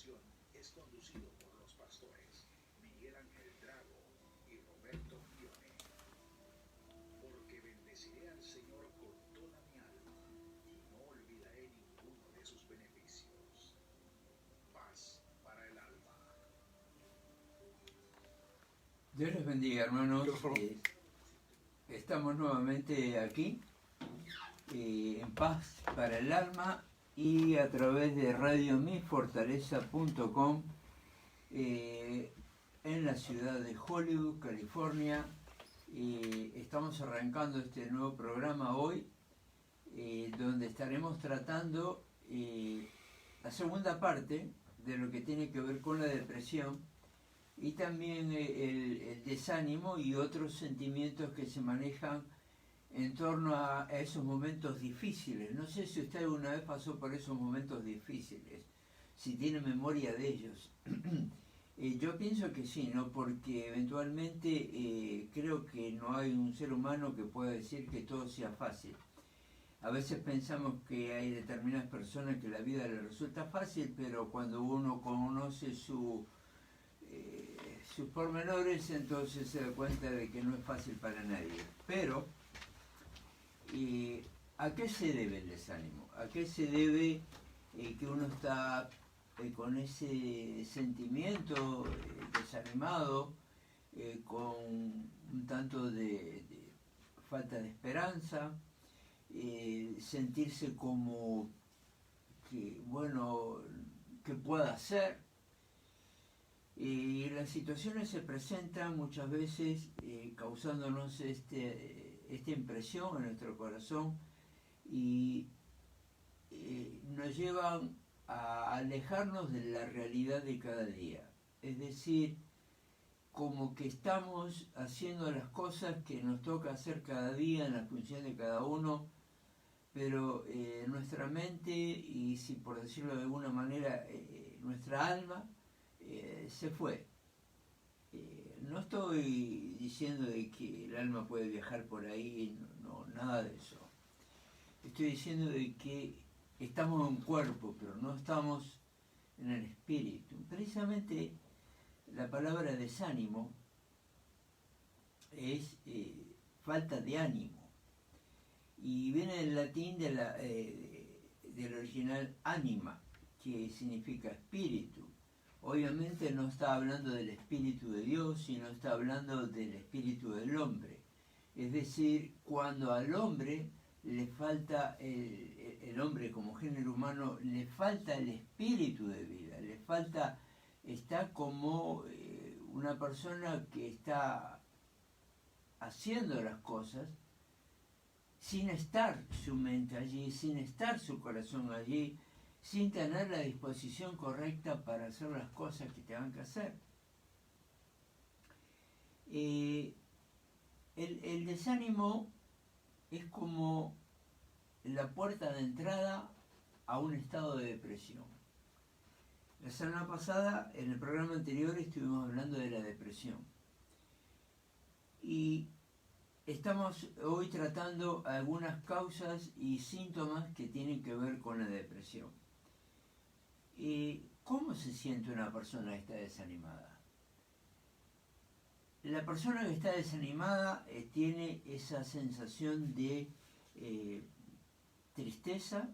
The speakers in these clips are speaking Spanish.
programación es conducido por los pastores Miguel Ángel Drago y Roberto Gione. Porque bendeciré al Señor con toda mi alma y no olvidaré ninguno de sus beneficios. Paz para el alma. Dios les bendiga, hermanos. Estamos nuevamente aquí, en Paz para el Alma, y a través de radiomifortaleza.com, en la ciudad de Hollywood, California. Estamos arrancando este nuevo programa hoy, donde estaremos tratando la segunda parte de lo que tiene que ver con la depresión y también el desánimo y otros sentimientos que se manejan en torno a esos momentos difíciles. No sé si usted alguna vez pasó por esos momentos difíciles, si tiene memoria de ellos. Yo pienso que sí, ¿no? Porque eventualmente creo que no hay un ser humano que pueda decir que todo sea fácil. A veces pensamos que hay determinadas personas que la vida les resulta fácil, pero cuando uno conoce sus pormenores, entonces se da cuenta de que no es fácil para nadie. Pero, ¿a qué se debe el desánimo? ¿A qué se debe que uno está con ese sentimiento desanimado, con un tanto de falta de esperanza, sentirse como que, bueno, ¿qué pueda hacer? Y las situaciones se presentan muchas veces causándonos esta impresión en nuestro corazón y nos llevan a alejarnos de la realidad de cada día. Es decir, como que estamos haciendo las cosas que nos toca hacer cada día en la función de cada uno, pero nuestra mente y, si por decirlo de alguna manera, nuestra alma se fue. No estoy diciendo de que el alma puede viajar por ahí, no, nada de eso. Estoy diciendo de que estamos en un cuerpo, pero no estamos en el espíritu. Precisamente la palabra desánimo es falta de ánimo, y viene del latín del original anima, que significa espíritu. Obviamente no está hablando del espíritu de Dios, sino está hablando del espíritu del hombre. Es decir, cuando al hombre le falta, el hombre como género humano, le falta el espíritu de vida, le falta, está como una persona que está haciendo las cosas sin estar su mente allí, sin estar su corazón allí, sin tener la disposición correcta para hacer las cosas que tengan que hacer. El desánimo es como la puerta de entrada a un estado de depresión. La semana pasada, en el programa anterior, estuvimos hablando de la depresión. Y estamos hoy tratando algunas causas y síntomas que tienen que ver con la depresión. ¿Cómo se siente una persona que está desanimada? La persona que está desanimada tiene esa sensación de tristeza,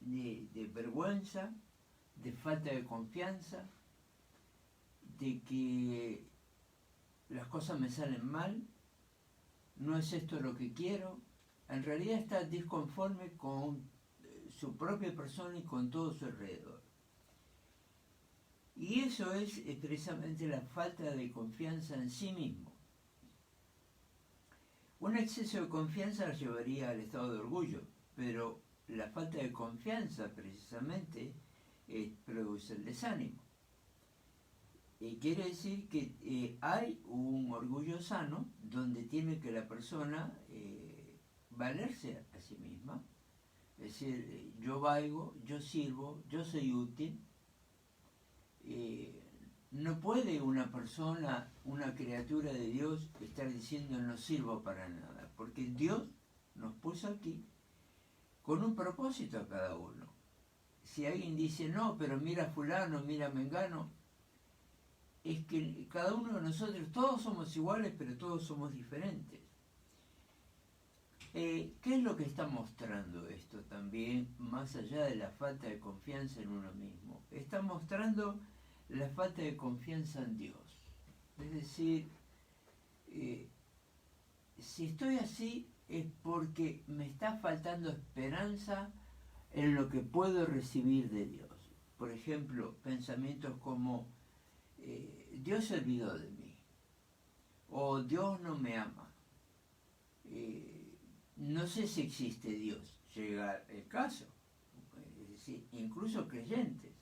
de vergüenza, de falta de confianza, de que las cosas me salen mal, no es esto lo que quiero. En realidad está disconforme con su propia persona y con todo su alrededor. Y eso es precisamente la falta de confianza en sí mismo. Un exceso de confianza la llevaría al estado de orgullo, pero la falta de confianza precisamente produce el desánimo. Quiere decir que hay un orgullo sano donde tiene que la persona valerse a sí misma. Es decir, yo valgo, yo sirvo, yo soy útil. No puede una persona, una criatura de Dios, estar diciendo no sirvo para nada, porque Dios nos puso aquí con un propósito a cada uno. si alguien dice, no, pero mira a fulano, mira a mengano, es que cada uno de nosotros, todos somos iguales, pero todos somos diferentes. ¿Qué es lo que está mostrando esto también, más allá de la falta de confianza en uno mismo? Está mostrando la falta de confianza en Dios. Es decir, si estoy así es porque me está faltando esperanza en lo que puedo recibir de Dios. Por ejemplo, pensamientos como Dios se olvidó de mí, o Dios no me ama, no sé si existe Dios, llega el caso, es decir, incluso creyentes.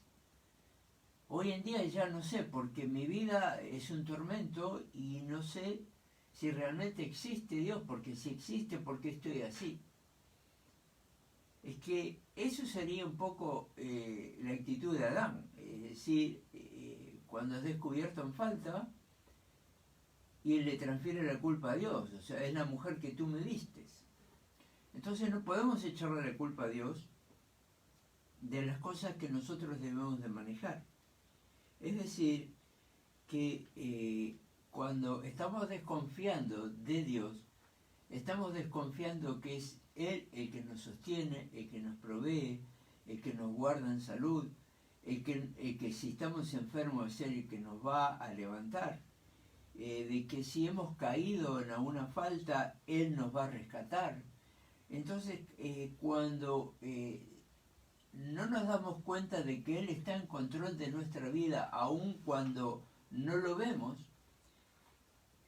Hoy en día ya no sé, porque mi vida es un tormento y no sé si realmente existe Dios, porque si existe, ¿por qué estoy así? Es que eso sería un poco la actitud de Adán, es decir, cuando es descubierto en falta y él le transfiere la culpa a Dios, o sea, es la mujer que tú me diste. Entonces no podemos echarle la culpa a Dios de las cosas que nosotros debemos de manejar. Es decir, que cuando estamos desconfiando de Dios, estamos desconfiando que es Él el que nos sostiene, el que nos provee, el que nos guarda en salud, el que si estamos enfermos es Él el que nos va a levantar, de que si hemos caído en alguna falta, Él nos va a rescatar. Entonces, cuando no nos damos cuenta de que Él está en control de nuestra vida, aun cuando no lo vemos,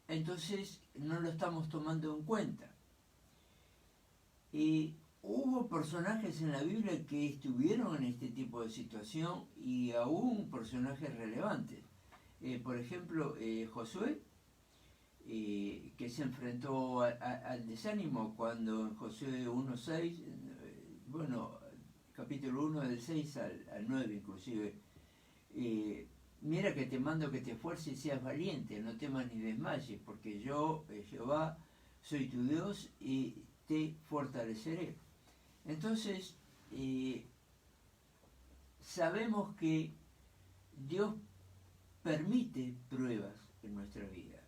entonces no lo estamos tomando en cuenta. Y hubo personajes en la Biblia que estuvieron en este tipo de situación y aún personajes relevantes. Por ejemplo, Josué, que se enfrentó al desánimo cuando en Josué 1.6, bueno, capítulo 1 del 6 al 9 inclusive, mira que te mando que te esfuerces y seas valiente, no temas ni desmayes, porque yo, Jehová, soy tu Dios y te fortaleceré. Entonces, sabemos que Dios permite pruebas en nuestra vida.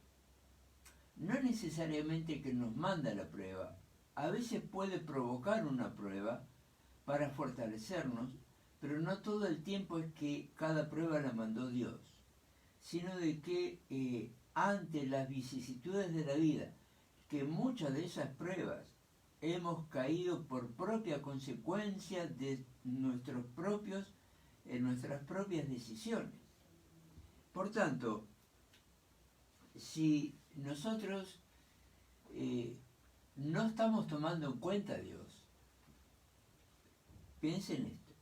No necesariamente que nos manda la prueba, a veces puede provocar una prueba para fortalecernos, pero no todo el tiempo es que cada prueba la mandó Dios, sino de que ante las vicisitudes de la vida, que muchas de esas pruebas hemos caído por propia consecuencia de nuestras propias decisiones. Por tanto, si nosotros no estamos tomando en cuenta a Dios, piensen esto,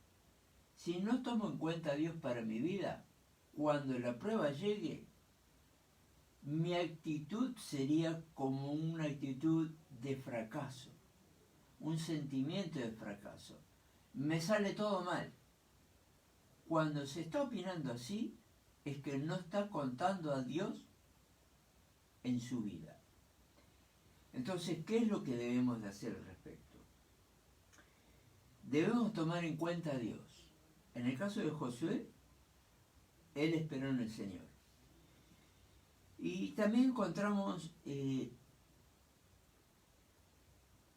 si no tomo en cuenta a Dios para mi vida, cuando la prueba llegue, mi actitud sería como una actitud de fracaso, un sentimiento de fracaso. Me sale todo mal. Cuando se está opinando así, es que no está contando a Dios en su vida. Entonces, ¿qué es lo que debemos de hacer al respecto? Debemos tomar en cuenta a Dios. En el caso de Josué, él esperó en el Señor. Y también encontramos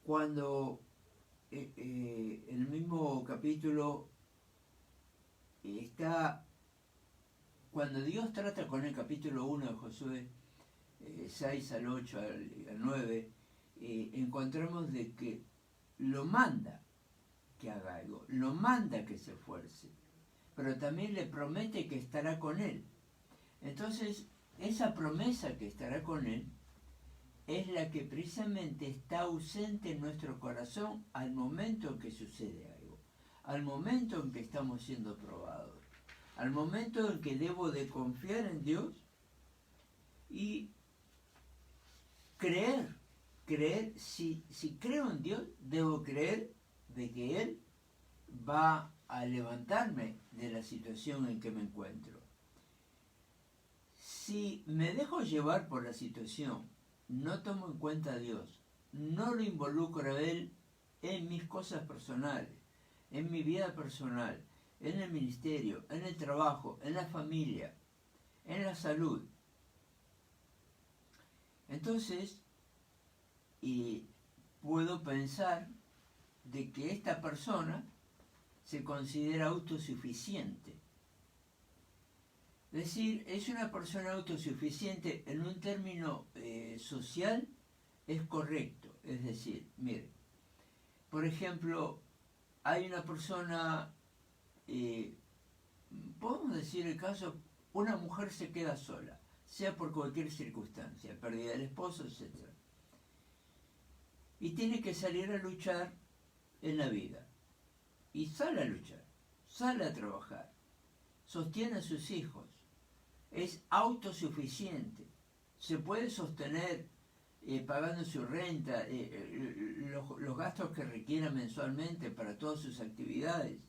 cuando en el mismo capítulo está, cuando Dios trata con el capítulo 1 de Josué, 6 al 8 al 9, encontramos de que lo manda que haga algo, lo manda que se esfuerce, pero también le promete que estará con él. Entonces, esa promesa que estará con él es la que precisamente está ausente en nuestro corazón al momento en que sucede algo, al momento en que estamos siendo probados, al momento en que debo de confiar en Dios y creer, si creo en Dios, debo creer de que Él va a levantarme de la situación en que me encuentro. Si me dejo llevar por la situación, no tomo en cuenta a Dios, no lo involucro a Él en mis cosas personales, en mi vida personal, en el ministerio, en el trabajo, en la familia, en la salud. Entonces, puedo pensar de que esta persona se considera autosuficiente. Es decir, es una persona autosuficiente en un término social, es correcto. Es decir, mire, por ejemplo, hay una persona, podemos decir el caso, una mujer se queda sola, sea por cualquier circunstancia, pérdida del esposo, etc. Y tiene que salir a luchar en la vida. Y sale a luchar, sale a trabajar, sostiene a sus hijos, es autosuficiente, se puede sostener pagando su renta, los gastos que requiera mensualmente para todas sus actividades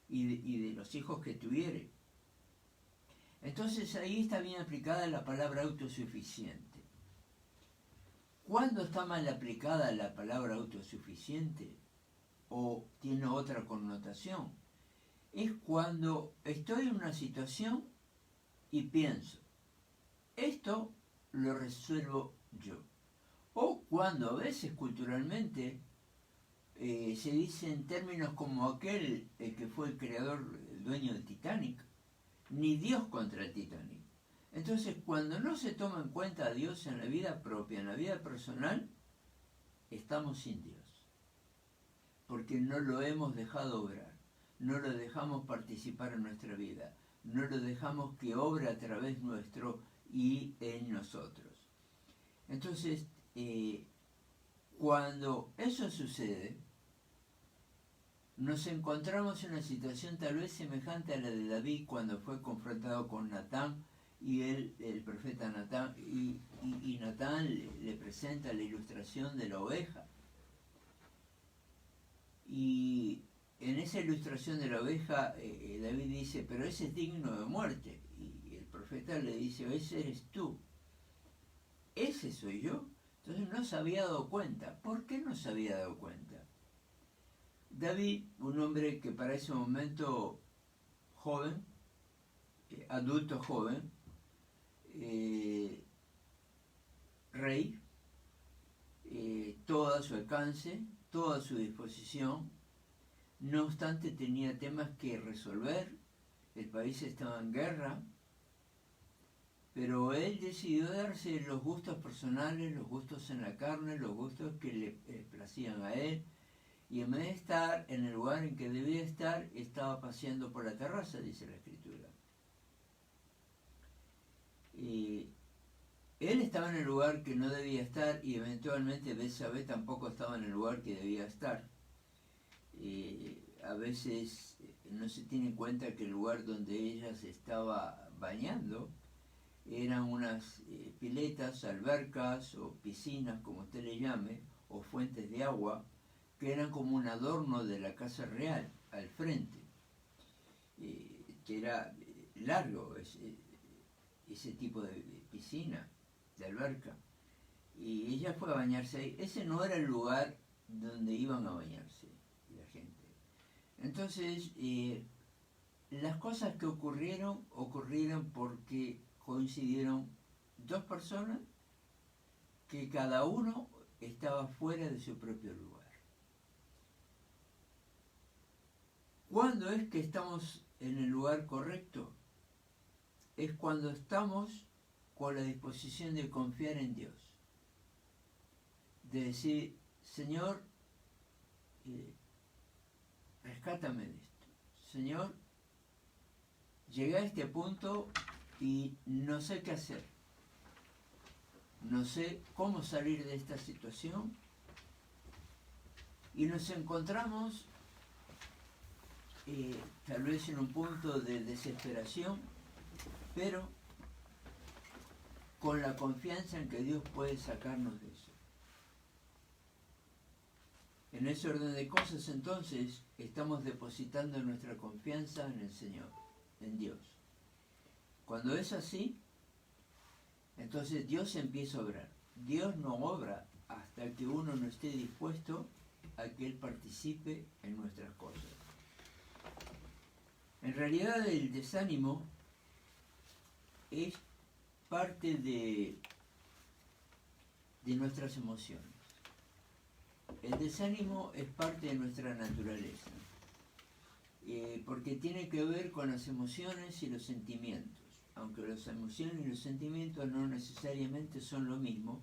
y de los hijos que tuviere. Entonces ahí está bien aplicada la palabra autosuficiente. ¿Cuándo está mal aplicada la palabra autosuficiente o tiene otra connotación? Es cuando estoy en una situación y pienso, esto lo resuelvo yo. O cuando a veces culturalmente se dice en términos como aquel que fue el creador, el dueño del Titanic, ni Dios contra el Titanic. Entonces, cuando no se toma en cuenta a Dios en la vida propia, en la vida personal, estamos sin Dios. Porque no lo hemos dejado obrar, no lo dejamos participar en nuestra vida, no lo dejamos que obre a través nuestro y en nosotros. Entonces, cuando eso sucede, nos encontramos en una situación tal vez semejante a la de David cuando fue confrontado con Natán y el profeta Natán, y Natán le presenta la ilustración de la oveja. Y en esa ilustración de la oveja, David dice, pero ese es digno de muerte. Y el profeta le dice, ese eres tú. ¿Ese soy yo? Entonces no se había dado cuenta. ¿Por qué no se había dado cuenta? David, un hombre que para ese momento joven, adulto joven, rey, todo a su alcance, toda a su disposición. No obstante, tenía temas que resolver, el país estaba en guerra, pero él decidió darse los gustos personales, los gustos en la carne, los gustos que le placían a él, y en vez de estar en el lugar en que debía estar, estaba paseando por la terraza, dice la Escritura. Él estaba en el lugar que no debía estar, y eventualmente Betsabé tampoco estaba en el lugar que debía estar. A veces no se tiene en cuenta que el lugar donde ella se estaba bañando eran unas piletas, albercas o piscinas, como usted le llame, o fuentes de agua, que eran como un adorno de la casa real, al frente, que era largo ese tipo de piscina, de alberca. Y ella fue a bañarse ahí. Ese no era el lugar donde iban a bañarse la gente. Entonces, las cosas que ocurrieron porque coincidieron dos personas que cada uno estaba fuera de su propio lugar. ¿Cuándo es que estamos en el lugar correcto? Es cuando estamos con la disposición de confiar en Dios. De decir, Señor, rescátame de esto. Señor, llegué a este punto y no sé qué hacer. No sé cómo salir de esta situación. Y nos encontramos tal vez en un punto de desesperación, pero con la confianza en que Dios puede sacarnos de eso. En ese orden de cosas, entonces, estamos depositando nuestra confianza en el Señor, en Dios. Cuando es así, entonces Dios empieza a obrar. Dios no obra hasta que uno no esté dispuesto a que Él participe en nuestras cosas. En realidad el desánimo es parte de nuestras emociones. El desánimo es parte de nuestra naturaleza, porque tiene que ver con las emociones y los sentimientos. Aunque las emociones y los sentimientos no necesariamente son lo mismo,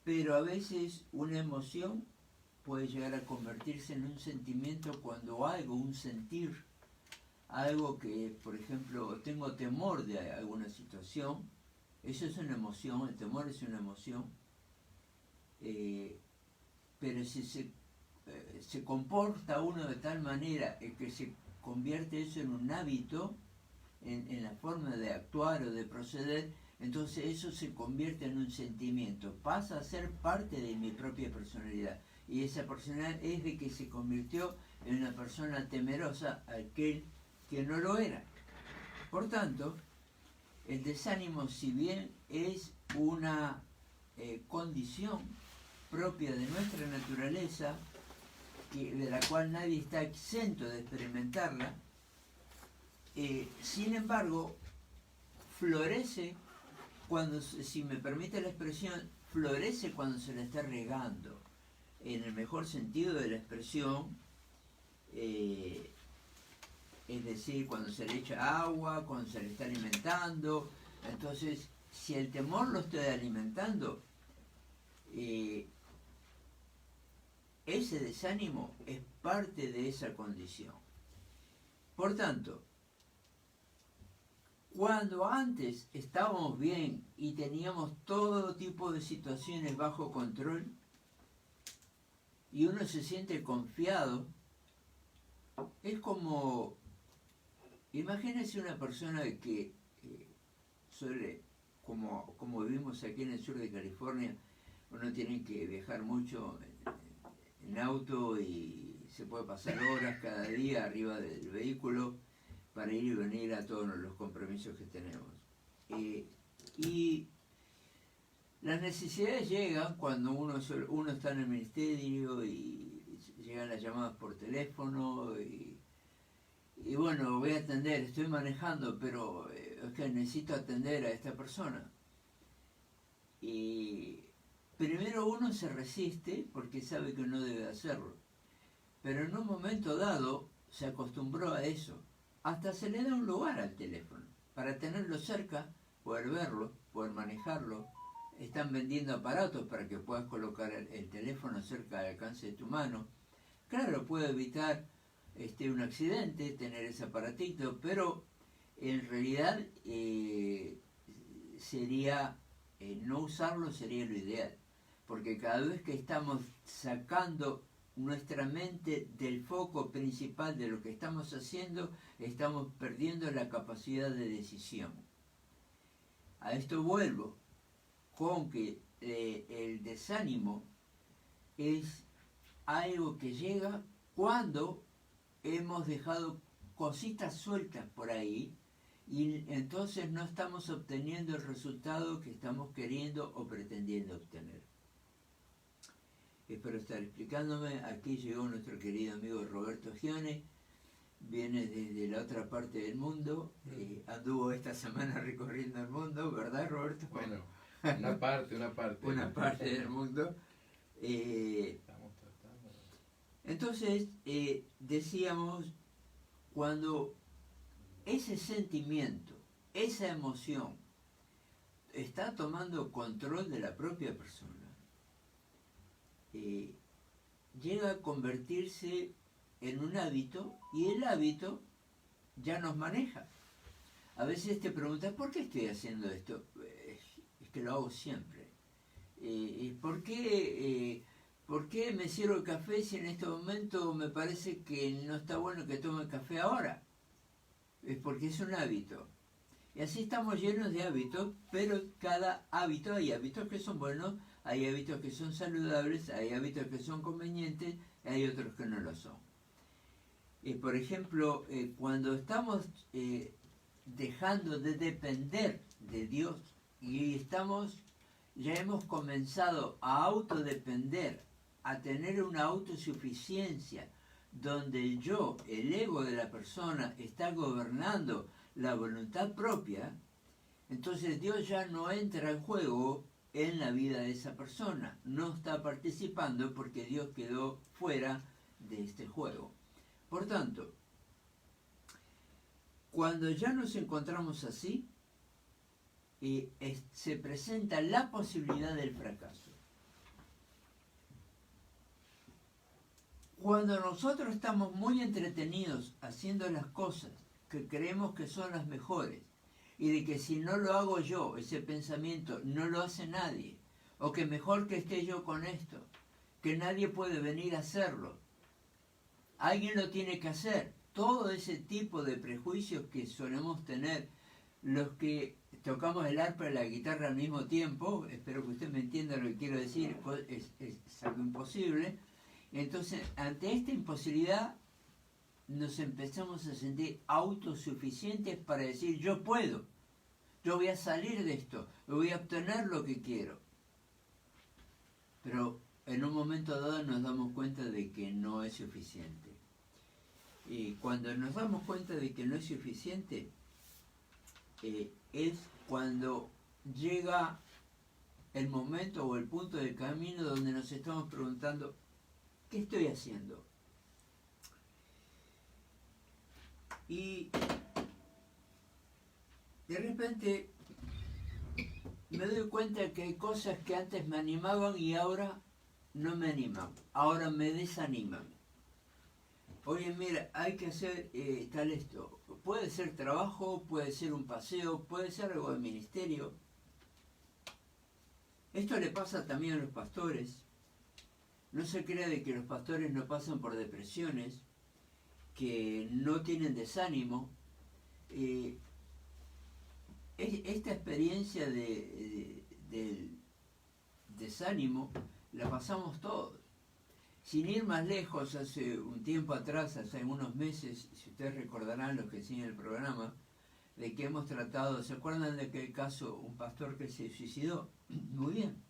pero a veces una emoción puede llegar a convertirse en un sentimiento cuando algo, un sentir, algo que, por ejemplo, tengo temor de alguna situación, eso es una emoción, el temor es una emoción, pero si se comporta uno de tal manera que se convierte eso en un hábito, en la forma de actuar o de proceder, entonces eso se convierte en un sentimiento, pasa a ser parte de mi propia personalidad. Y esa personalidad es de que se convirtió en una persona temerosa aquel que no lo era. Por tanto, el desánimo, si bien es una condición propia de nuestra naturaleza, de la cual nadie está exento de experimentarla, sin embargo, florece cuando, si me permite la expresión, florece cuando se la está regando, en el mejor sentido de la expresión, es decir, cuando se le echa agua, cuando se le está alimentando. Entonces, si el temor lo estoy alimentando, ese desánimo es parte de esa condición. Por tanto, cuando antes estábamos bien y teníamos todo tipo de situaciones bajo control, y uno se siente confiado, es como, imagínense una persona que suele, como vivimos aquí en el sur de California, uno tiene que viajar mucho en auto y se puede pasar horas cada día arriba del vehículo para ir y venir a todos los compromisos que tenemos. Y las necesidades llegan cuando uno está en el ministerio y llegan las llamadas por teléfono y bueno, voy a atender, estoy manejando, pero es que necesito atender a esta persona. Y primero uno se resiste porque sabe que no debe hacerlo, pero en un momento dado se acostumbró a eso. Hasta se le da un lugar al teléfono, para tenerlo cerca, poder verlo, poder manejarlo. Están vendiendo aparatos para que puedas colocar el teléfono cerca del alcance de tu mano. Claro, puede evitar un accidente, tener ese aparatito, pero en realidad sería, no usarlo sería lo ideal, porque cada vez que estamos sacando nuestra mente del foco principal de lo que estamos haciendo, estamos perdiendo la capacidad de decisión. A esto vuelvo, con que el desánimo es algo que llega cuando hemos dejado cositas sueltas por ahí y entonces no estamos obteniendo el resultado que estamos queriendo o pretendiendo obtener. Espero estar explicándome. Aquí llegó nuestro querido amigo Roberto Gione, viene desde la otra parte del mundo, anduvo esta semana recorriendo el mundo, ¿verdad, Roberto? Bueno, una parte. Una parte del mundo. Estamos tratando. Entonces, decíamos, cuando ese sentimiento, esa emoción, está tomando control de la propia persona, llega a convertirse en un hábito y el hábito ya nos maneja. A veces te preguntas, ¿por qué estoy haciendo esto? Es que lo hago siempre. ¿Por qué me sirvo el café si en este momento me parece que no está bueno que tome café ahora? Es porque es un hábito. Y así estamos llenos de hábitos, pero cada hábito, hay hábitos que son buenos, hay hábitos que son saludables, hay hábitos que son convenientes, y hay otros que no lo son. Por ejemplo, cuando estamos dejando de depender de Dios y ya hemos comenzado a autodepender, a tener una autosuficiencia, donde yo, el ego de la persona, está gobernando la voluntad propia, entonces Dios ya no entra en juego en la vida de esa persona, no está participando porque Dios quedó fuera de este juego. Por tanto, cuando ya nos encontramos así, se presenta la posibilidad del fracaso. Cuando nosotros estamos muy entretenidos haciendo las cosas que creemos que son las mejores, y de que si no lo hago yo, ese pensamiento no lo hace nadie, o que mejor que esté yo con esto, que nadie puede venir a hacerlo, alguien lo tiene que hacer. Todo ese tipo de prejuicios que solemos tener los que tocamos el arpa y la guitarra al mismo tiempo, espero que usted me entienda lo que quiero decir, es algo imposible. Entonces, ante esta imposibilidad, nos empezamos a sentir autosuficientes para decir, yo puedo, yo voy a salir de esto, voy a obtener lo que quiero. Pero en un momento dado nos damos cuenta de que no es suficiente. Y cuando nos damos cuenta de que no es suficiente, es cuando llega el momento o el punto del camino donde nos estamos preguntando, ¿qué estoy haciendo? Y de repente me doy cuenta que hay cosas que antes me animaban y ahora no me animan, ahora me desaniman. Oye, mira, hay que hacer tal esto. Puede ser trabajo, puede ser un paseo, puede ser algo de ministerio. Esto le pasa también a los pastores. No se crea de que los pastores no pasan por depresiones, que no tienen desánimo. Esta experiencia del desánimo la pasamos todos. Sin ir más lejos, hace un tiempo atrás, hace unos meses, si ustedes recordarán los que siguen el programa, de que hemos tratado, ¿se acuerdan de aquel caso, un pastor que se suicidó? Muy bien.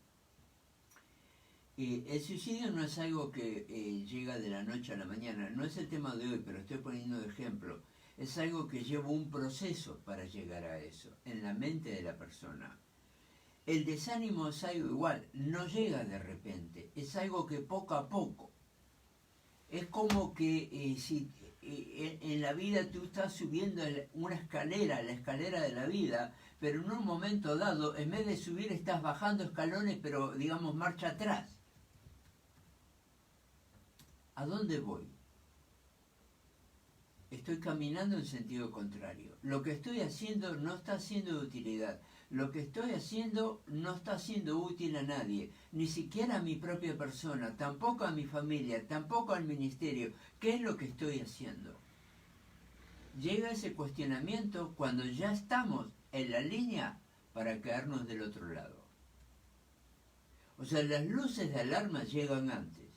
El suicidio no es algo que llega de la noche a la mañana, no es el tema de hoy, pero estoy poniendo de ejemplo. Es algo que lleva un proceso para llegar a eso, en la mente de la persona. El desánimo es algo igual, no llega de repente, es algo que poco a poco. Es como que si en la vida tú estás subiendo una escalera, la escalera de la vida, pero en un momento dado, en vez de subir, estás bajando escalones, pero digamos marcha atrás. ¿A dónde voy? Estoy caminando en sentido contrario. Lo que estoy haciendo no está siendo de utilidad. Lo que estoy haciendo no está siendo útil a nadie, ni siquiera a mi propia persona, tampoco a mi familia, tampoco al ministerio. ¿Qué es lo que estoy haciendo? Llega ese cuestionamiento cuando ya estamos en la línea para caernos del otro lado. O sea, las luces de alarma llegan antes,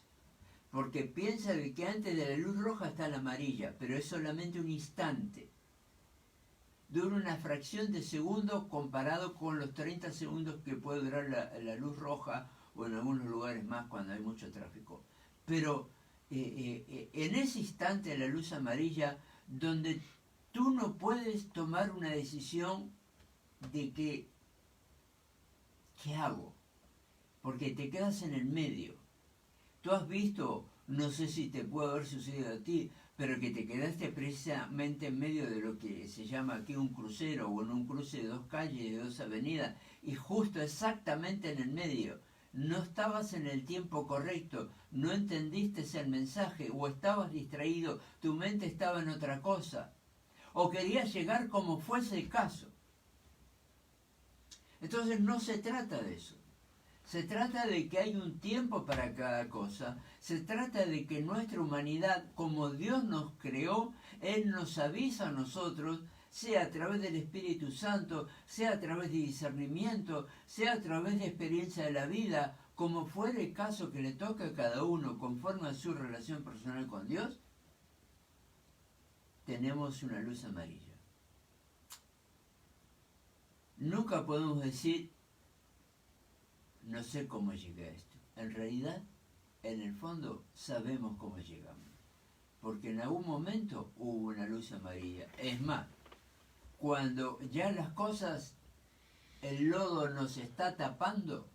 porque piensa de que antes de la luz roja está la amarilla, pero es solamente un instante. Dura una fracción de segundo comparado con los 30 segundos que puede durar la luz roja o en algunos lugares más cuando hay mucho tráfico. Pero en ese instante la luz amarilla, donde tú no puedes tomar una decisión de que, ¿qué hago? Porque te quedas en el medio. Tú has visto, no sé si te puede haber sucedido a ti, pero que te quedaste precisamente en medio de lo que se llama aquí un crucero o en un cruce de dos calles, de dos avenidas, y justo exactamente en el medio. No estabas en el tiempo correcto, no entendiste el mensaje, o estabas distraído, tu mente estaba en otra cosa, o querías llegar como fuese el caso. Entonces no se trata de eso. Se trata de que hay un tiempo para cada cosa. Se trata de que nuestra humanidad, como Dios nos creó, Él nos avisa a nosotros, sea a través del Espíritu Santo, sea a través de discernimiento, sea a través de experiencia de la vida, como fuera el caso que le toque a cada uno conforme a su relación personal con Dios, tenemos una luz amarilla. Nunca podemos decir, no sé cómo llegué a esto. En realidad, en el fondo, sabemos cómo llegamos. porque en algún momento hubo una luz amarilla. Es más, cuando ya las cosas, el lodo nos está tapando,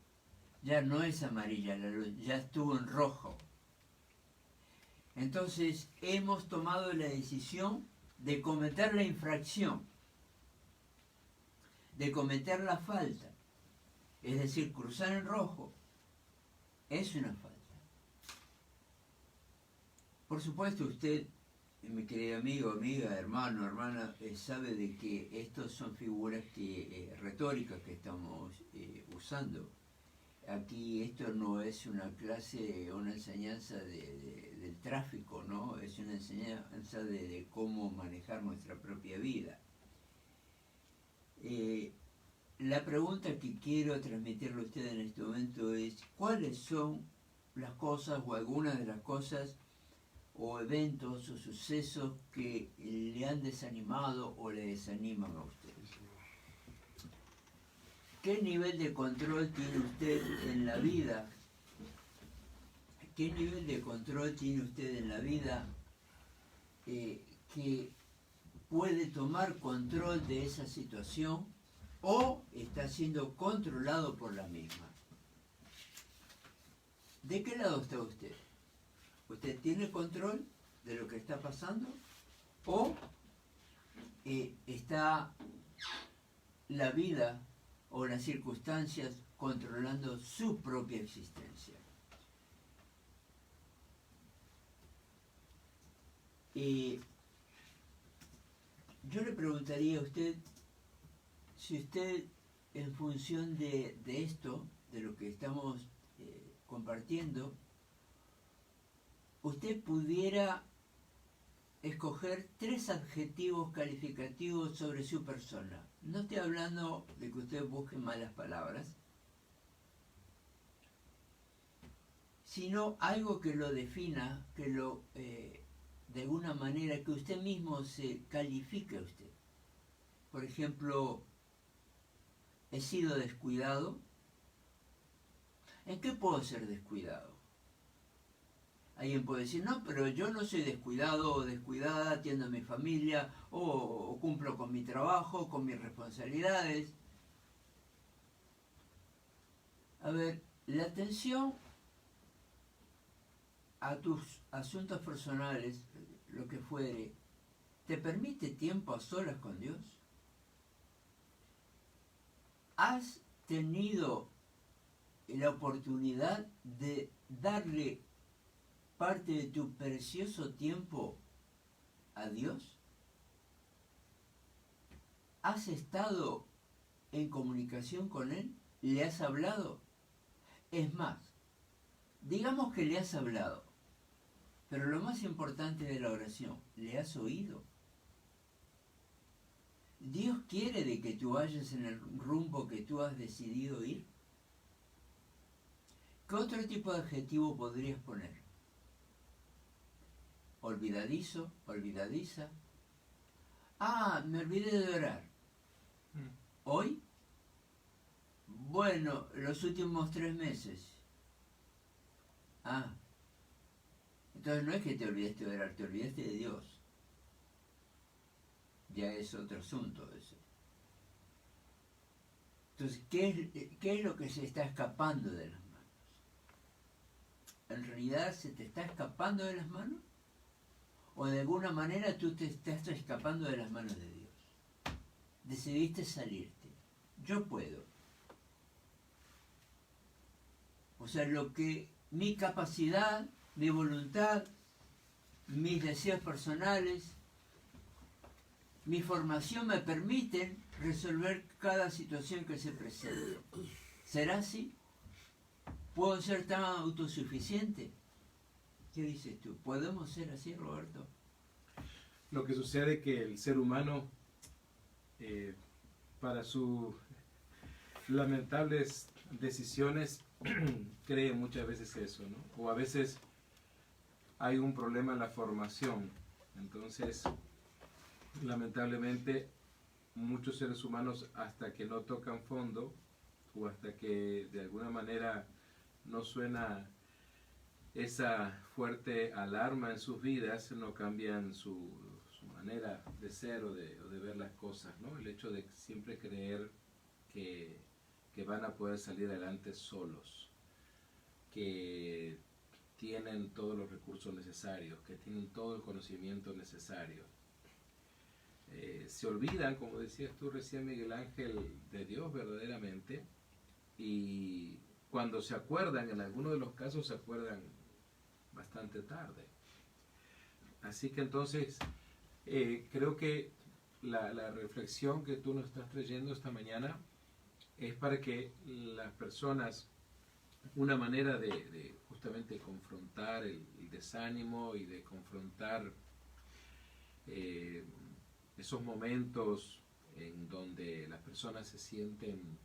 ya no es amarilla la luz, ya estuvo en rojo. Entonces hemos tomado la decisión de cometer la infracción, de cometer la falta, es decir, cruzar en rojo es una falta. Por supuesto usted, mi querido amigo, amiga, hermano, hermana, sabe de que estos son figuras retóricas que estamos usando. Aquí esto no es una clase, una enseñanza del tráfico, ¿no? Es una enseñanza de cómo manejar nuestra propia vida. La pregunta que quiero transmitirle a usted en este momento es, ¿cuáles son las cosas o algunas de las cosas o eventos o sucesos que le han desanimado o le desaniman a usted? ¿Qué nivel de control tiene usted en la vida? ¿Qué nivel de control tiene usted en la vida que puede tomar control de esa situación o está siendo controlado por la misma? ¿De qué lado está usted? ¿Usted tiene control de lo que está pasando o está la vida o las circunstancias controlando su propia existencia? Yo le preguntaría a usted si usted, en función de esto, de lo que estamos compartiendo, usted pudiera escoger 3 adjetivos calificativos sobre su persona. No estoy hablando de que usted busque malas palabras, sino algo que lo defina, que lo, de alguna manera, que usted mismo se califique a usted. Por ejemplo, ¿he sido descuidado? ¿En qué puedo ser descuidado? Alguien puede decir, no, pero yo no soy descuidado o descuidada, atiendo a mi familia, o cumplo con mi trabajo, con mis responsabilidades. A ver, la atención a tus asuntos personales, lo que fuere, ¿te permite tiempo a solas con Dios? ¿Has tenido la oportunidad de darle parte de tu precioso tiempo a Dios? ¿Has estado en comunicación con Él? ¿Le has hablado? Es más, digamos que le has hablado, pero lo más importante de la oración, ¿le has oído? ¿Dios quiere de que tú vayas en el rumbo que tú has decidido ir? ¿Qué otro tipo de adjetivo podrías poner? Olvidadizo, olvidadiza. Ah, me olvidé de orar. ¿Hoy? Bueno, los últimos 3 meses. Ah, entonces no es que te olvidaste de orar, te olvidaste de Dios. Ya es otro asunto eso. Entonces, ¿qué es lo que se está escapando de las manos? ¿En realidad se te está escapando de las manos? ¿O de alguna manera tú te estás escapando de las manos de Dios? Decidiste salirte. Yo puedo. O sea, lo que mi capacidad, mi voluntad, mis deseos personales, mi formación me permiten resolver cada situación que se presente. ¿Será así? ¿Puedo ser tan autosuficiente? ¿Qué dices tú? ¿Podemos ser así, Roberto? Lo que sucede es que el ser humano, para sus lamentables decisiones, cree muchas veces eso, ¿no? O a veces hay un problema en la formación. Entonces, lamentablemente, muchos seres humanos, hasta que no tocan fondo, o hasta que de alguna manera no suena esa fuerte alarma en sus vidas no cambian su manera de ser o de ver las cosas, ¿no? El hecho de siempre creer que van a poder salir adelante solos, que tienen todos los recursos necesarios, que tienen todo el conocimiento necesario. Se olvidan, como decías tú recién, Miguel Ángel, de Dios verdaderamente, y cuando se acuerdan, en algunos de los casos se acuerdan bastante tarde. Así que entonces creo que la reflexión que tú nos estás trayendo esta mañana es para que las personas, una manera de justamente confrontar el desánimo y de confrontar esos momentos en donde las personas se sienten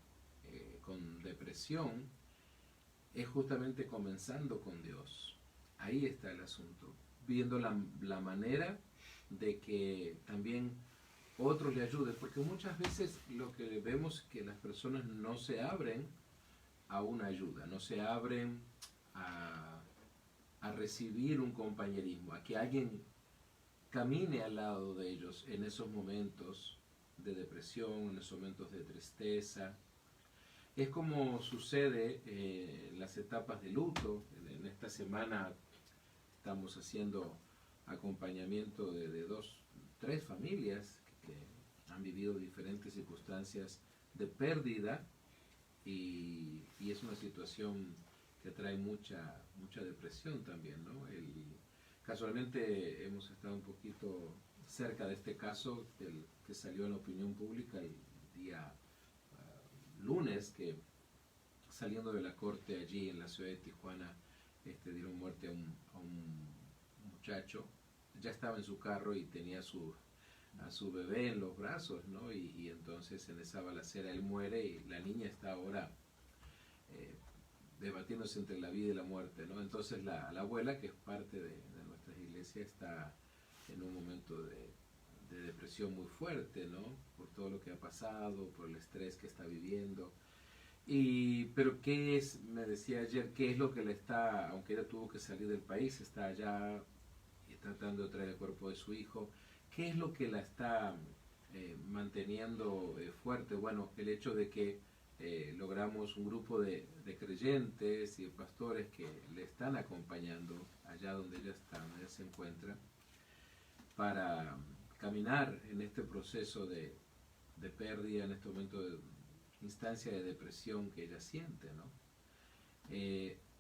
con depresión, es justamente comenzando con Dios. Ahí está el asunto, viendo la manera de que también otros le ayuden, porque muchas veces lo que vemos es que las personas no se abren a una ayuda, no se abren a recibir un compañerismo, a que alguien camine al lado de ellos en esos momentos de depresión, en esos momentos de tristeza. Es como sucede en las etapas de luto. En esta semana estamos haciendo acompañamiento de 3 familias que han vivido diferentes circunstancias de pérdida y es una situación que trae mucha depresión también, ¿no? Casualmente hemos estado un poquito cerca de este caso que salió en la opinión pública el día lunes, que saliendo de la corte allí en la ciudad de Tijuana dieron muerte a un muchacho. Ya estaba en su carro y tenía a su bebé en los brazos, ¿no? Y entonces en esa balacera él muere y la niña está ahora debatiéndose entre la vida y la muerte, ¿no? Entonces la abuela, que es parte de nuestra iglesia, está en un momento de depresión muy fuerte, ¿no? Por todo lo que ha pasado, por el estrés que está viviendo. Pero ¿qué es? Me decía ayer, ¿qué es lo que le está, aunque ella tuvo que salir del país, está allá tratando de traer el cuerpo de su hijo, ¿qué es lo que la está manteniendo fuerte? Bueno, el hecho de que logramos un grupo de creyentes y de pastores que le están acompañando allá donde ella está, donde ella se encuentra, para caminar en este proceso de pérdida, en este momento de instancia de depresión que ella siente, ¿no?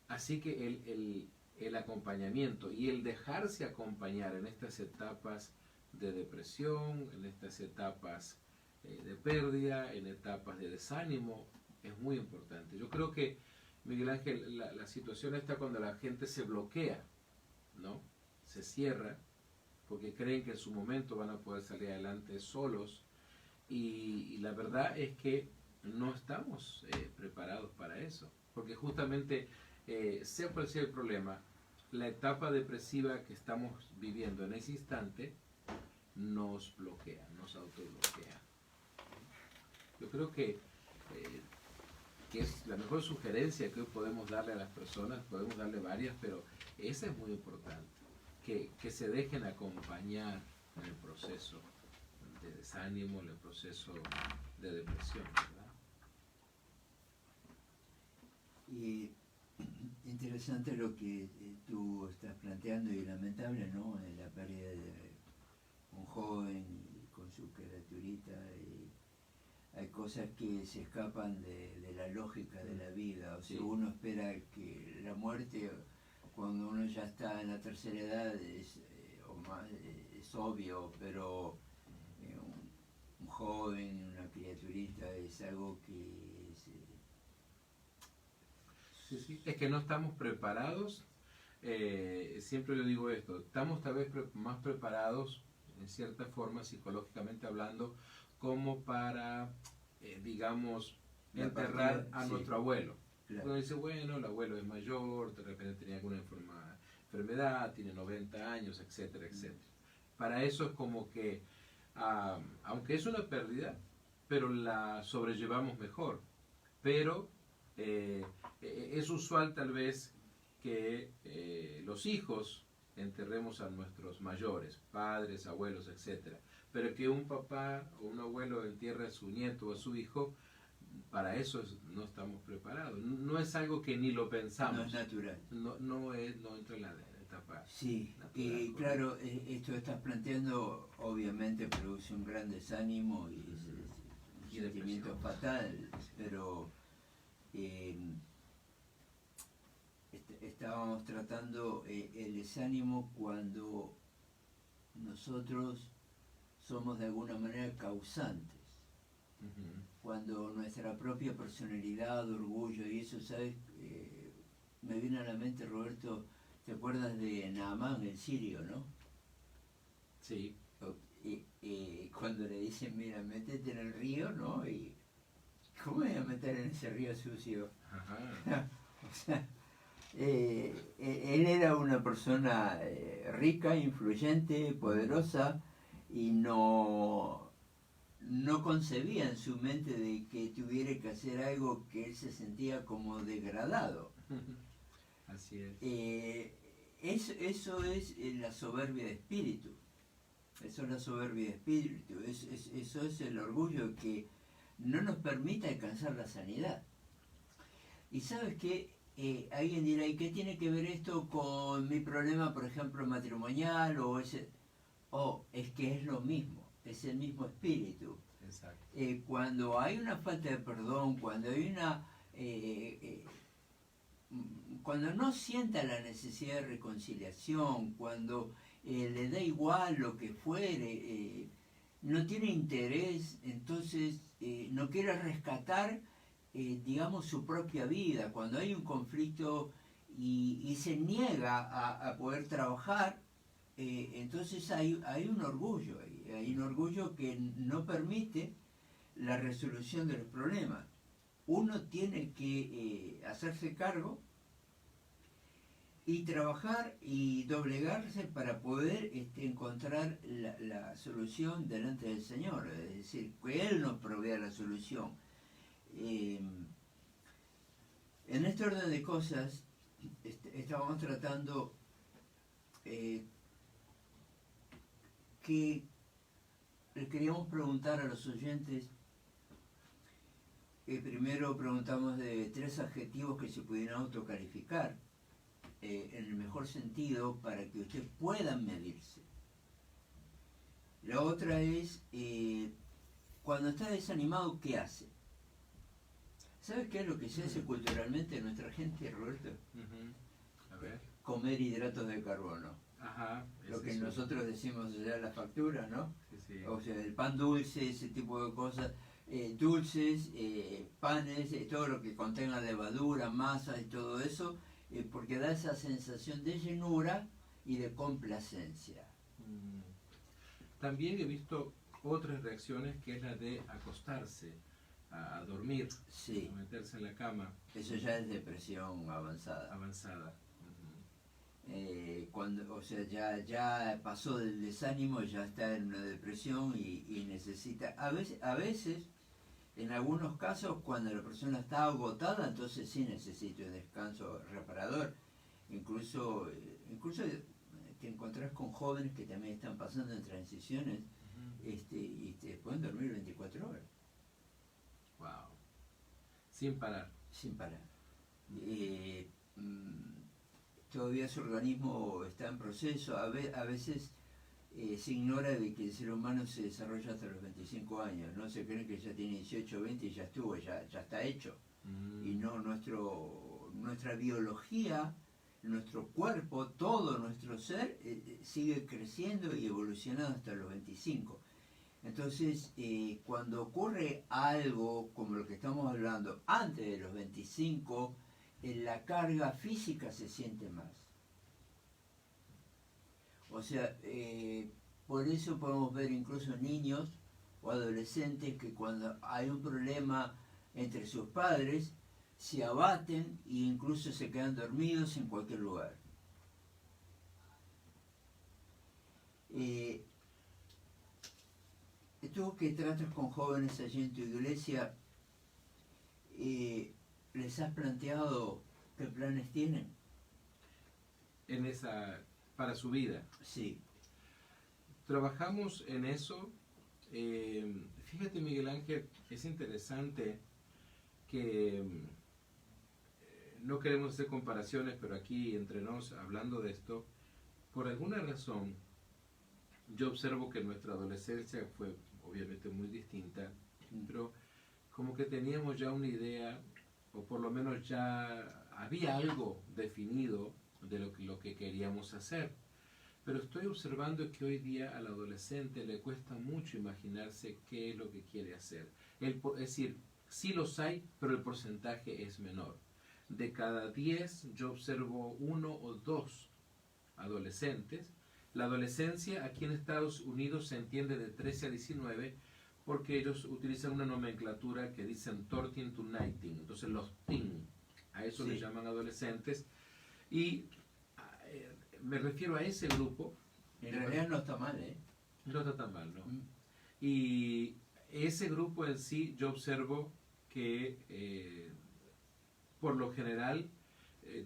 Así que el acompañamiento y el dejarse acompañar en estas etapas de depresión, en estas etapas de pérdida, en etapas de desánimo, es muy importante. Yo creo que, Miguel Ángel, la situación está cuando la gente se bloquea, ¿no? Se cierra, porque creen que en su momento van a poder salir adelante solos, y la verdad es que no estamos preparados para eso, porque justamente, sea cual sea el problema, la etapa depresiva que estamos viviendo en ese instante nos bloquea, nos autobloquea. Yo creo que es la mejor sugerencia que hoy podemos darle a las personas, podemos darle varias, pero esa es muy importante, que se dejen acompañar en el proceso de desánimo, en el proceso de depresión, ¿verdad? Y interesante lo que tú estás planteando, y lamentable, ¿no? La pérdida de un joven con su criaturita, y hay cosas que se escapan de la lógica de la vida. O sea, Sí. uno espera que la muerte, cuando uno ya está en la tercera edad, o más, es obvio, pero un joven, una criaturita, es algo que es, Sí. Es que no estamos preparados. Siempre yo digo esto, estamos tal vez más preparados en cierta forma, psicológicamente hablando, como para, digamos, enterrar a sí, nuestro abuelo. claro. Uno dice, bueno, el abuelo es mayor, de repente tenía alguna enfermedad, tiene 90 años, etcétera, etcétera. Para eso es como que, aunque es una pérdida, pero la sobrellevamos mejor. Pero es usual tal vez que los hijos enterremos a nuestros mayores, padres, abuelos, etcétera, pero que un papá o un abuelo entierre a su nieto o a su hijo, para eso no estamos preparados. No es algo que ni lo pensamos. No es natural. No entra en la etapa Sí, natural. y claro, esto que estás planteando obviamente produce un gran desánimo y es un Y sentimiento depresión. fatal, pero estábamos tratando el desánimo cuando nosotros somos de alguna manera causantes, Ujú. cuando nuestra propia personalidad, orgullo y eso, ¿sabes? Me viene a la mente, Roberto, ¿te acuerdas de Naamán, el sirio, no? Sí. Y cuando le dicen, mira, métete en el río, ¿no? Y ¿cómo me voy a meter en ese río sucio? Ajá. O sea, él era una persona rica, influyente, poderosa y no concebía en su mente de que tuviera que hacer algo que él se sentía como degradado. Así es. Eso es la soberbia de espíritu. Eso es la soberbia de espíritu. Eso es el orgullo que no nos permite alcanzar la sanidad. Y sabes que alguien dirá, ¿y qué tiene que ver esto con mi problema, por ejemplo, matrimonial? Es que es lo mismo, es el mismo espíritu. Exacto. Cuando hay una falta de perdón, cuando hay cuando no sienta la necesidad de reconciliación, cuando le da igual lo que fuere, no tiene interés, entonces no quiere rescatar, digamos, su propia vida. Cuando hay un conflicto y se niega a poder trabajar, entonces hay un orgullo, hay un orgullo que no permite la resolución de los problemas. Uno tiene que hacerse cargo y trabajar y doblegarse para poder encontrar la solución delante del Señor, es decir, que Él nos provea la solución. En este orden de cosas, estábamos tratando que le queríamos preguntar a los oyentes. Primero preguntamos de 3 adjetivos que se pudieran autocalificar en el mejor sentido para que ustedes puedan medirse. La otra es, cuando está desanimado, ¿qué hace? ¿Sabes qué es lo que se hace culturalmente en nuestra gente, Roberto? Uh-huh. A ver. Comer hidratos de carbono. Ajá. Lo que nosotros decimos ya la factura, ¿no? Sí, sí. O sea, el pan dulce, ese tipo de cosas. Dulces, panes, todo lo que contenga levadura, masa y todo eso, porque da esa sensación de llenura y de complacencia. También he visto otras reacciones, que es la de acostarse, a dormir, Sí. a meterse en la cama. Eso ya es depresión avanzada. O sea, ya pasó del desánimo, ya está en una depresión y necesita, a veces, en algunos casos, cuando la persona está agotada, entonces sí necesita un descanso reparador. Incluso te encontrás con jóvenes que también están pasando en transiciones y te pueden dormir 24 horas. Wow. Sin parar. Sin parar. Todavía su organismo está en proceso. A veces se ignora de que el ser humano se desarrolla hasta los 25 años. No se cree que ya tiene 18, 20 y ya estuvo, ya está hecho. Y no, nuestra biología, nuestro cuerpo, todo nuestro ser sigue creciendo y evolucionando hasta los 25. Entonces, cuando ocurre algo como lo que estamos hablando antes de los 25, la carga física se siente más. O sea, por eso podemos ver incluso niños o adolescentes que cuando hay un problema entre sus padres, se abaten e incluso se quedan dormidos en cualquier lugar. Tú que tratas con jóvenes allí en tu iglesia, ¿les has planteado qué planes tienen? en esa, para su vida. Sí, Trabajamos en eso. Fíjate, Miguel Ángel, es interesante que no queremos hacer comparaciones, pero aquí entre nos, hablando de esto, por alguna razón, yo observo que nuestra adolescencia fue obviamente muy distinta, pero como que teníamos ya una idea, o por lo menos ya había algo definido de lo que queríamos hacer. Pero estoy observando que hoy día al adolescente le cuesta mucho imaginarse qué es lo que quiere hacer. Es decir, sí los hay, pero el porcentaje es menor. De cada 10 yo observo 1 o 2 adolescentes. La adolescencia aquí en Estados Unidos se entiende de 13 a 19 porque ellos utilizan una nomenclatura que dicen 13 to 19, entonces los teen, a eso Sí. le llaman adolescentes. Y me refiero a ese grupo. en realidad no está mal, ¿eh? No está tan mal, ¿no? Mm. Y ese grupo en sí, yo observo que por lo general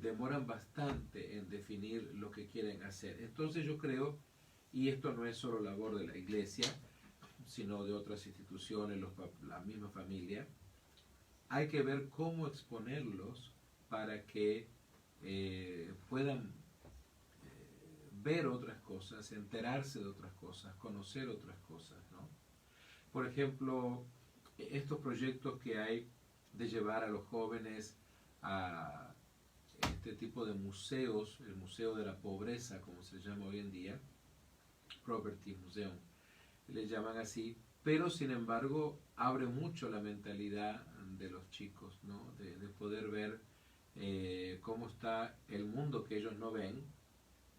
demoran bastante en definir lo que quieren hacer. Entonces yo creo, y esto no es solo labor de la iglesia, sino de otras instituciones, la misma familia, hay que ver cómo exponerlos para que puedan ver otras cosas, enterarse de otras cosas, conocer otras cosas, ¿no? Por ejemplo, estos proyectos que hay de llevar a los jóvenes a este tipo de museos, el Museo de la Pobreza, como se llama hoy en día, Poverty Museum, le llaman así, pero sin embargo abre mucho la mentalidad de los chicos, ¿no? De poder ver cómo está el mundo que ellos no ven,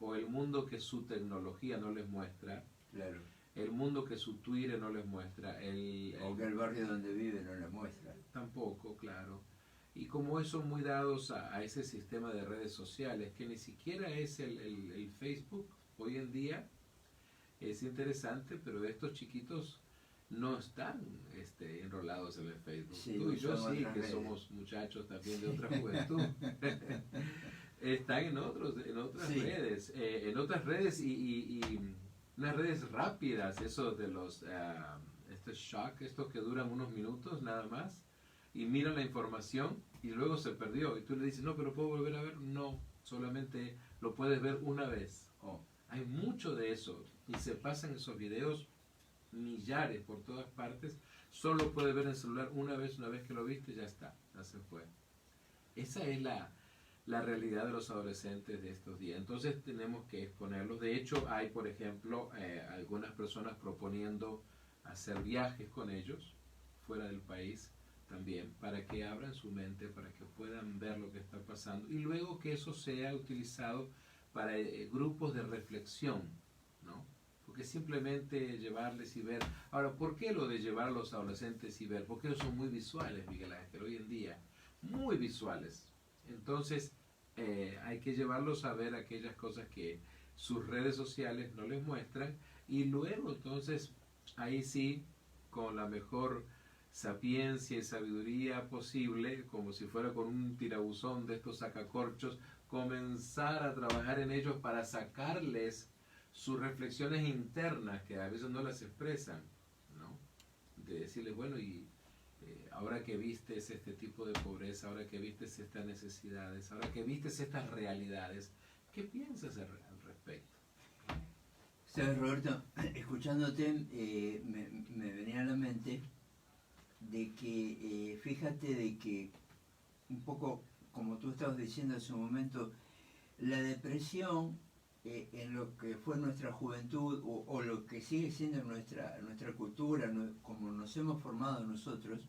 o el mundo que su tecnología no les muestra, Claro. el mundo que su Twitter no les muestra, O que el barrio donde vive no le muestra. tampoco, claro. Y como son muy dados a ese sistema de redes sociales, que ni siquiera es el Facebook hoy en día, es interesante, pero estos chiquitos no están enrolados en el Facebook. Sí, Tú y yo usan sí, otras que redes. somos muchachos también de otra juventud. Están en otras Sí. redes, y unas redes rápidas, esos de los shock, estos que duran unos minutos nada más, y miran la información y luego se perdió. Y tú le dices, no, pero ¿puedo volver a ver? No, solamente lo puedes ver una vez. Oh, Hay mucho de eso y se pasan esos videos millares por todas partes. Solo puedes ver en el celular una vez que lo viste, ya está, ya se fue. Esa es la realidad de los adolescentes de estos días. Entonces tenemos que exponerlos. De hecho, hay, por ejemplo, algunas personas proponiendo hacer viajes con ellos fuera del país también, para que abran su mente, para que puedan ver lo que está pasando y luego que eso sea utilizado para grupos de reflexión, ¿no? Porque simplemente llevarles y ver. Ahora, ¿por qué lo de llevar a los adolescentes y ver? Porque ellos son muy visuales, Miguel Ángel, hoy en día, muy visuales. Entonces, hay que llevarlos a ver aquellas cosas que sus redes sociales no les muestran y luego, entonces, ahí sí, con la mejor sapiencia y sabiduría posible, como si fuera con un tirabuzón de estos sacacorchos, comenzar a trabajar en ellos para sacarles sus reflexiones internas que a veces no las expresan, ¿no? De decirles, bueno, y ahora que vistes este tipo de pobreza, ahora que vistes estas necesidades, ahora que vistes estas realidades, ¿qué piensas al respecto? Sabes, Roberto, escuchándote me venía a la mente de que, fíjate de que un poco como tú estabas diciendo hace un momento, la depresión en lo que fue nuestra juventud o lo que sigue siendo nuestra cultura, como nos hemos formado nosotros,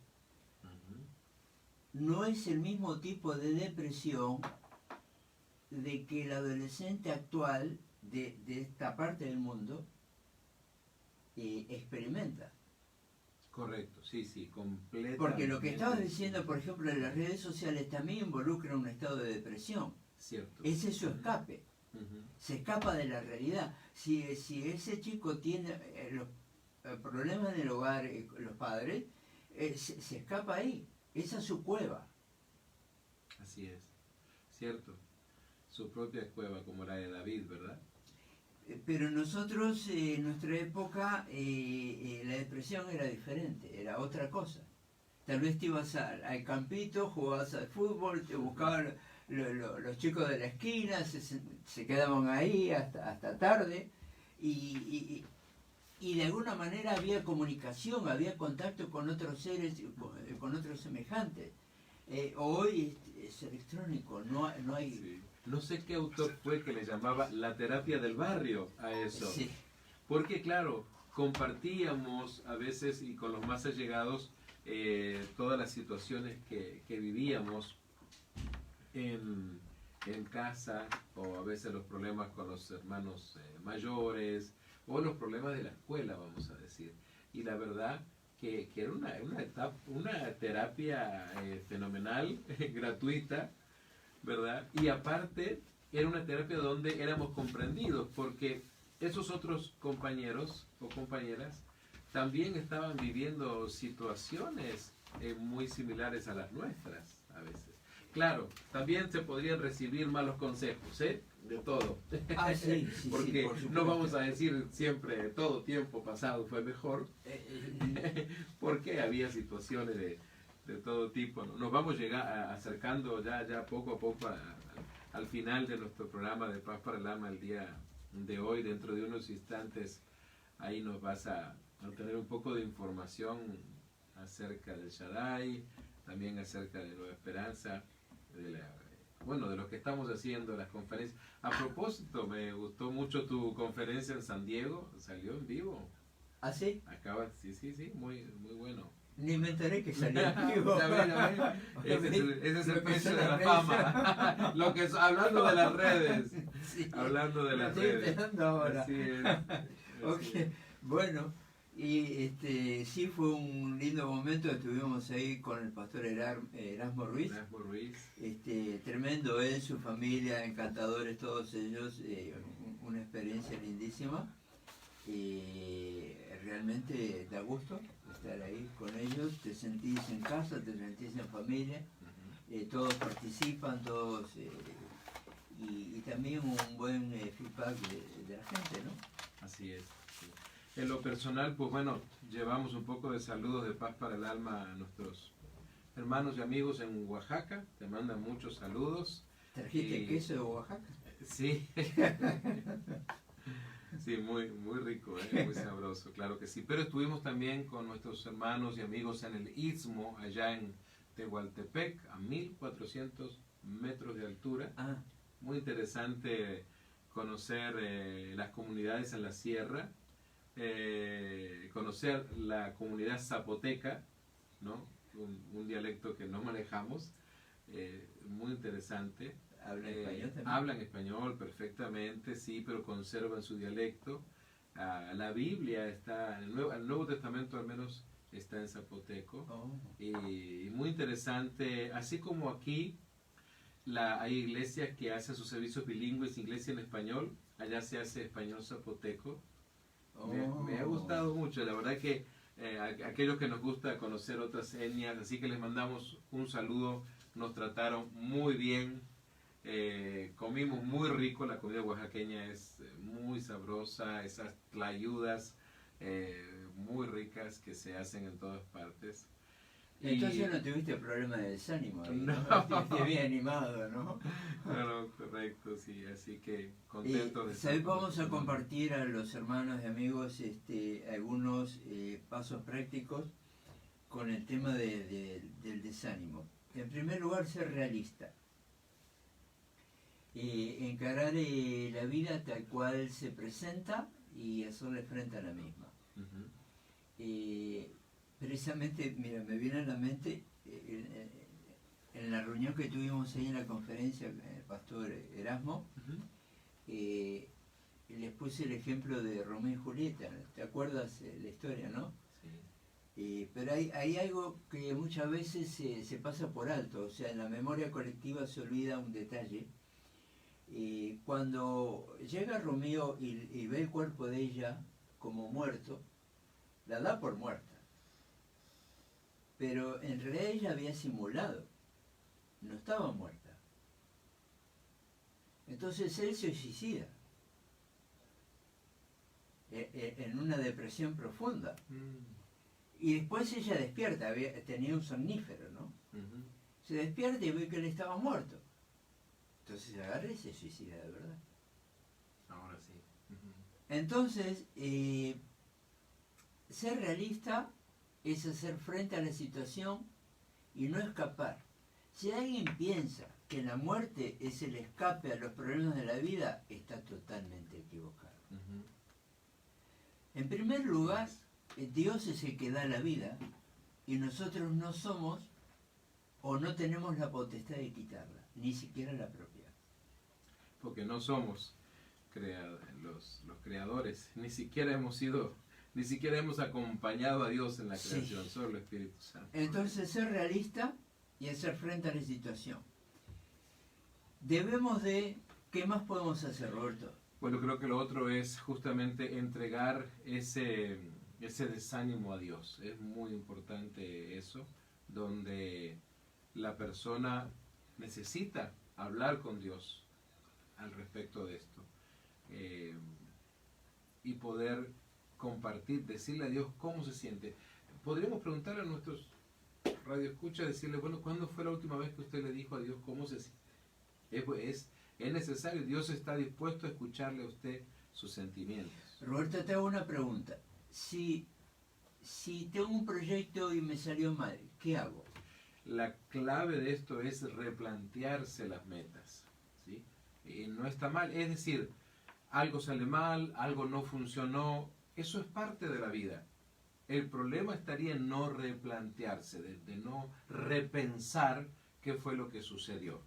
no es el mismo tipo de depresión de que el adolescente actual de esta parte del mundo experimenta. Correcto, sí, completamente. Porque lo que estabas diciendo, por ejemplo, en las redes sociales también involucra un estado de depresión. Cierto. Ese es su escape. Se escapa de la realidad. Si ese chico tiene los problemas en el hogar, los padres, se escapa ahí. Esa es su cueva. Así es, cierto. su propia cueva como la de David, ¿verdad? Pero nosotros, en nuestra época, la depresión era diferente, era otra cosa. Tal vez te ibas al campito, jugabas al fútbol, te buscaban los chicos de la esquina, se quedaban ahí hasta tarde y de alguna manera había comunicación, había contacto con otros seres, con otros semejantes. Hoy es electrónico, no hay... Sí. No sé qué autor fue que le llamaba la terapia del barrio a eso. Sí. Porque claro, compartíamos a veces y con los más allegados todas las situaciones que vivíamos en casa, o a veces los problemas con los hermanos mayores, o los problemas de la escuela, vamos a decir. Y la verdad que era una terapia fenomenal, gratuita, ¿verdad? Y aparte, era una terapia donde éramos comprendidos, porque esos otros compañeros o compañeras también estaban viviendo situaciones muy similares a las nuestras, a veces. Claro, también se podrían recibir malos consejos, de todo. Ah, sí, sí, porque sí, por supuesto. no vamos a decir siempre todo tiempo pasado fue mejor, porque había situaciones de todo tipo, ¿no? Nos vamos acercando ya poco a poco al final de nuestro programa de Paz para el Alma el día de hoy. Dentro de unos instantes ahí nos vas a tener un poco de información acerca del Shaddai, también acerca de Nueva Esperanza, de lo que estamos haciendo, las conferencias. A propósito, me gustó mucho tu conferencia en San Diego, salió en vivo. ¿Ah, sí? Sí, muy bueno. Ni me enteré que salía en vivo. Ese es el precio de la fama. Hablando de las redes. Sí, hablando de las me redes. estoy enterando ahora. Así es. Ok, bueno, y sí fue un lindo momento. Estuvimos ahí con el pastor Erasmo Ruiz. Erasmo Ruiz. Tremendo él, su familia, encantadores todos ellos, una experiencia lindísima. Realmente da gusto estar ahí con ellos, te sentís en casa, te sentís en familia, todos participan, todos y también un buen feedback de la gente, ¿no? Así es. Sí. En lo personal, pues bueno, llevamos un poco de saludos de Paz para el Alma a nuestros hermanos y amigos en Oaxaca, te mandan muchos saludos. ¿Trajiste queso de Oaxaca? Sí. Sí, muy rico, muy sabroso, claro que sí. Pero estuvimos también con nuestros hermanos y amigos en el Istmo, allá en Tehuantepec, a 1400 metros de altura. Ah. Muy interesante conocer las comunidades en la sierra, conocer la comunidad zapoteca, ¿no? Un dialecto que no manejamos, muy interesante. ¿Hablan español también? Hablan español perfectamente, sí, pero conservan su dialecto. La Biblia está, el Nuevo Testamento al menos está en zapoteco. Oh. Y muy interesante, así como aquí hay iglesias que hacen sus servicios bilingües, iglesia en español, allá se hace español zapoteco. Oh. Me ha gustado mucho, la verdad que aquellos que nos gusta conocer otras etnias, así que les mandamos un saludo, nos trataron muy bien. Comimos muy rico, la comida oaxaqueña es muy sabrosa, esas tlayudas muy ricas que se hacen en todas partes. Entonces no tuviste problema de desánimo, No. Estuviste bien animado, ¿no? No, correcto, sí, así que contento de estar. ¿Sabes? Vamos a con compartir a los hermanos y amigos algunos pasos prácticos con el tema del desánimo. En primer lugar, ser realista. Encarar la vida tal cual se presenta y hacerle frente a la misma. Precisamente, mira, me viene a la mente en la reunión que tuvimos ahí en la conferencia con el pastor Erasmo, les puse el ejemplo de Romeo y Julieta. ¿Te acuerdas la historia, no? Sí. Pero hay algo que muchas veces se pasa por alto, o sea, en la memoria colectiva se olvida un detalle. Cuando llega Romeo y ve el cuerpo de ella como muerto, la da por muerta. Pero en realidad ella había simulado, no estaba muerta. Entonces él se suicida en una depresión profunda. Y después ella despierta, tenía un somnífero, ¿no? Ujú. Se despierta y ve que él estaba muerto. Entonces se agarra y se suicida de verdad. Ahora sí. Ujú. Entonces, ser realista es hacer frente a la situación y no escapar. Si alguien piensa que la muerte es el escape a los problemas de la vida, está totalmente equivocado. Ujú. En primer lugar, Dios es el que da la vida y nosotros no somos o no tenemos la potestad de quitarla, ni siquiera la propia. Porque no somos los creadores, ni siquiera hemos acompañado a Dios en la Sí. creación, solo el Espíritu Santo. Entonces, ser realista y hacer frente a la situación. Debemos de... ¿Qué más podemos hacer, Roberto? Bueno, creo que lo otro es justamente entregar ese desánimo a Dios. Es muy importante eso, donde la persona necesita hablar con Dios al respecto de esto. Y poder compartir, decirle a Dios cómo se siente. Podríamos preguntarle a nuestros radioescuchas, decirle, bueno, ¿cuándo fue la última vez que usted le dijo a Dios cómo se siente? Es necesario, Dios está dispuesto a escucharle a usted sus sentimientos. Roberto, te hago una pregunta. Si tengo un proyecto y me salió mal, ¿qué hago? La clave de esto es replantearse las metas, ¿sí? No está mal, es decir, algo sale mal, algo no funcionó, eso es parte de la vida. El problema estaría en no replantearse, de no repensar qué fue lo que sucedió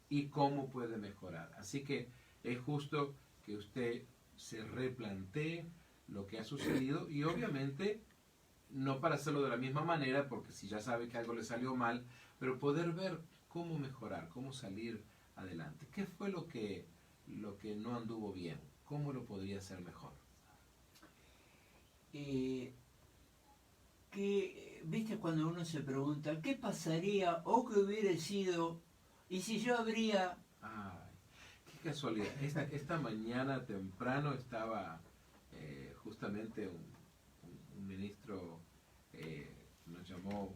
y cómo puede mejorar. Así que es justo que usted se replantee lo que ha sucedido y obviamente no para hacerlo de la misma manera, porque si ya sabe que algo le salió mal, pero poder ver cómo mejorar, cómo salir adelante. ¿Qué fue lo que no anduvo bien? ¿Cómo lo podría hacer mejor? ¿Viste cuando uno se pregunta qué pasaría o qué hubiera sido y si yo habría... Ay, qué casualidad. Esta mañana temprano estaba justamente un ministro nos llamó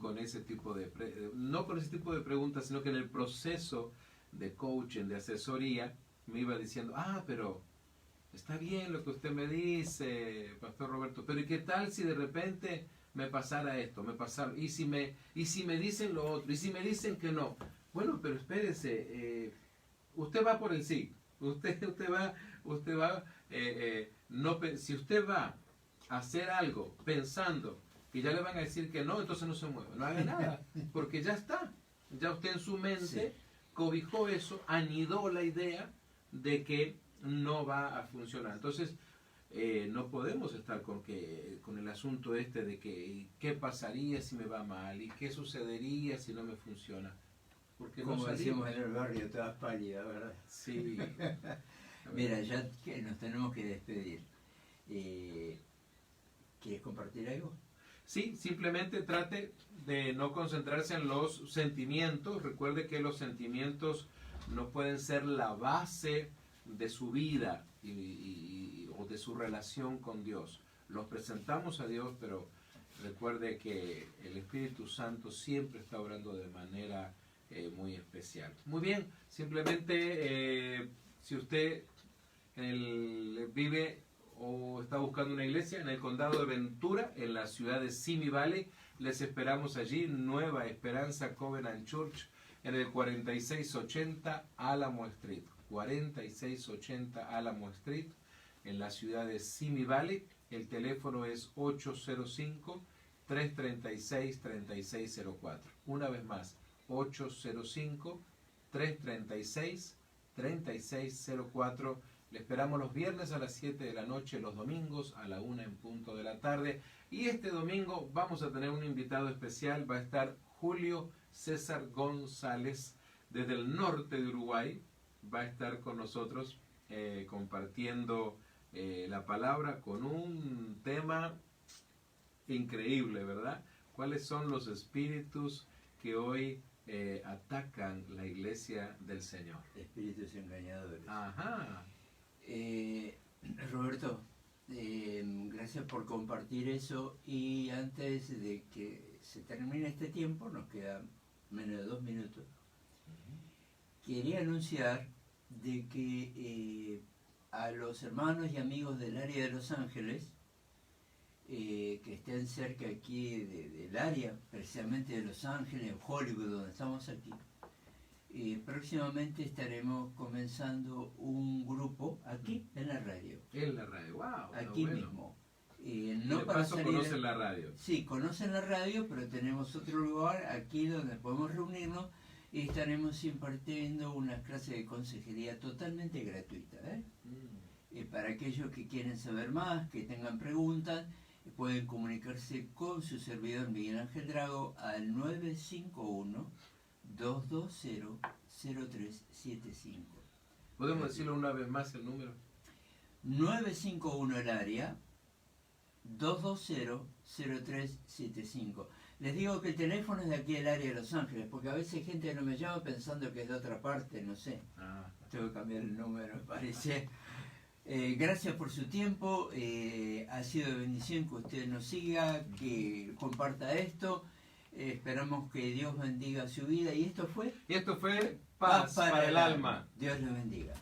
con ese tipo no con ese tipo de preguntas, sino que en el proceso de coaching, de asesoría, me iba diciendo, pero está bien lo que usted me dice, Pastor Roberto, pero ¿y qué tal si de repente me pasara esto, y si me dicen lo otro, y si me dicen que no? Bueno, pero espérese, usted va por el sí, si usted va a hacer algo pensando que ya le van a decir que no, entonces no se mueva, no haga nada, porque ya está, ya usted en su mente cobijó eso, anidó la idea de que no va a funcionar. Entonces, no podemos estar con el asunto de que qué pasaría si me va mal y qué sucedería si no me funciona. Porque Como no decimos salimos. en el barrio, todas pálidas, ¿verdad? Sí. Mira, ya que nos tenemos que despedir. ¿Quieres compartir algo? Sí, simplemente trate de no concentrarse en los sentimientos. Recuerde que los sentimientos no pueden ser la base de su vida o de su relación con Dios. Los presentamos a Dios, pero recuerde que el Espíritu Santo siempre está obrando de manera muy especial. Muy bien, simplemente si usted vive o está buscando una iglesia en el condado de Ventura, en la ciudad de Simi Valley, les esperamos allí, Nueva Esperanza Covenant Church, en el 4680 Alamo Street. 4680 Alamo Street, en la ciudad de Simi Valley. El teléfono es 805-336-3604. Una vez más, 805-336-3604. Le esperamos los viernes a las 7 de la noche, los domingos a la 1 en punto de la tarde. Y este domingo vamos a tener un invitado especial. Va a estar Julio César González desde el norte de Uruguay. Va a estar con nosotros compartiendo la palabra con un tema increíble, ¿verdad? ¿Cuáles son los espíritus que hoy atacan la iglesia del Señor. Espíritus engañadores. Ajá. Roberto, gracias por compartir eso, y antes de que se termine este tiempo, nos queda menos de 2 minutos, quería anunciar de que a los hermanos y amigos del área de Los Ángeles, que estén cerca aquí del área, precisamente de Los Ángeles, Hollywood, donde estamos aquí, próximamente estaremos comenzando un grupo aquí en la radio. En la radio, wow. Aquí bueno. mismo. Y No de para paso salir conocen la radio. Sí, conocen la radio, pero tenemos otro lugar aquí donde podemos reunirnos y estaremos impartiendo una clase de consejería totalmente gratuita. Para aquellos que quieren saber más, que tengan preguntas, pueden comunicarse con su servidor Miguel Ángel Drago al 951-220-0375. ¿Podemos decirlo una vez más el número? 951 el área, 220-0375. Les digo que el teléfono es de aquí del área de Los Ángeles, porque a veces gente no me llama pensando que es de otra parte, no sé. Tengo que cambiar el número, me parece. Gracias por su tiempo, ha sido de bendición que usted nos siga, que comparta esto. Esperamos que Dios bendiga su vida. Y esto fue Paz para el alma. Dios le bendiga.